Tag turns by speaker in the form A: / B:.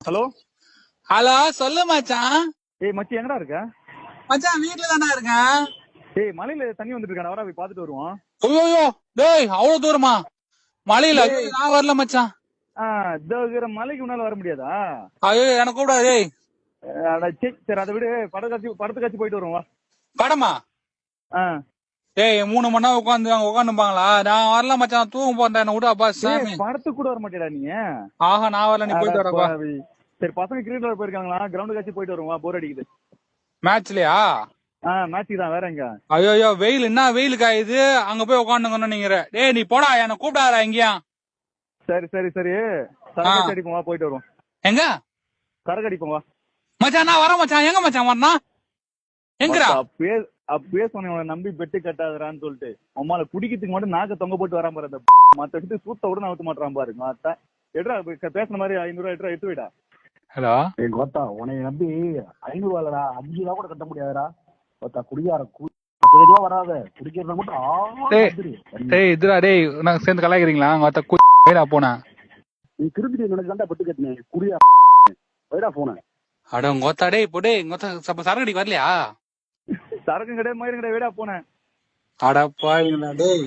A: Hello
B: hello, சொல்லு மச்சான்.
A: ஏய் மச்சி எங்கடா இருக்க?
B: மச்சான் வீட்டுல தானே இருக்கேன்.
A: ஏய் மலையில தண்ணி வந்துட்டு இருக்காடா, வரா போய் பாத்துட்டு வருவோம்.
B: ஐயோ டேய், அவ்வளவு தூரமா மலையில? ஐயோ,
A: டேய்
B: நான் வரல மச்சான்.
A: இதோ இருக்கிற மலைக்கு முன்னால வர முடியாதா?
B: ஐயோ, எனக்கு கூப்பிடாது. டேய்
A: அட சரி அதை விடு, படத்துக்காச்சு போயிட்டு வருவோம் வா.
B: படமா?
A: ஆ
B: டேய் 3 மணி நேரம் உட்காந்துப்பாங்களா? நான் வரல மச்சான், தூங்க போறேன். என்ன விடு அப்பா சாமி.
A: படத்துக்கு கூட வர மாட்டேடா நீ?
B: ஆஹா, நான் வரல, நீ
A: அட
B: போயிட்டு வரப்பா.
A: பாவி. சரி பசங்க கிரிக்கெட் விளையாட போயிருக்காங்களா, கிரவுண்டுக்காச்சும் போயிட்டு வருவோம் வா, போர் அடிக்குது.
B: மேட்ச்லயா?
A: மேட்சுக்கு தான், வேற எங்க?
B: ஐயோ, வெயில் என்ன வெயில் காயுது, அங்க போய் உட்காந்துங்கன்னு நீங்க. டேய் நீ போடா, என்ன கூப்பிடாதா எங்கேயா.
A: சரி சரி சரி, கரகடிச்சு அடிப்போம் வா, போயிட்டு வருவோம்.
B: எங்க?
A: கரகடிப்போம் வா
B: மச்சான் நான் வரேன் மச்சான். எங்க மச்சான் வரணும்? எங்கடா?
A: அப்பவே சொன்ன நம்பி பெட்டு கட்டாதரான்னு சொல்லிட்டு, அம்மால குடிக்கிறதுக்கு மட்டும் நாக்க தொங்க போட்டு வராம பாரு. அந்த மத்த எடுத்து சூத்த கூட நான் ஊத்த மாட்டான் பாரு. மாத்தா எடுறா, பேசுன மாதிரி 500 ரூபாய் எடுத்து எடுத்து விடா.
B: ஹலோ
C: கோத்தா, உன்னை நம்பி 500 ரூபாய்லடா, 5 ரூபா கூட கட்ட முடியாதுடா. கோத்தா குடியார வராத, குடிக்கிறத மட்டும்
B: டேய் இதுடா. டேய் நான் சேர்ந்து கலாய்க்கிறீங்களா? மத்த போனேன்.
C: நீ திருப்பி எனக்கு தாண்டா பெட்டு கட்டினேன். குடியா வைடா போன.
B: அட கோத்தா. டேய் இப்போ டேய் கோத்தா, சரக்கடிக்கு வரலையா?
A: சரக்கும் கிடையாது, மயிரும் கிடையாது, வீடா போனேன்.
B: அட பாருங்களா டேய்.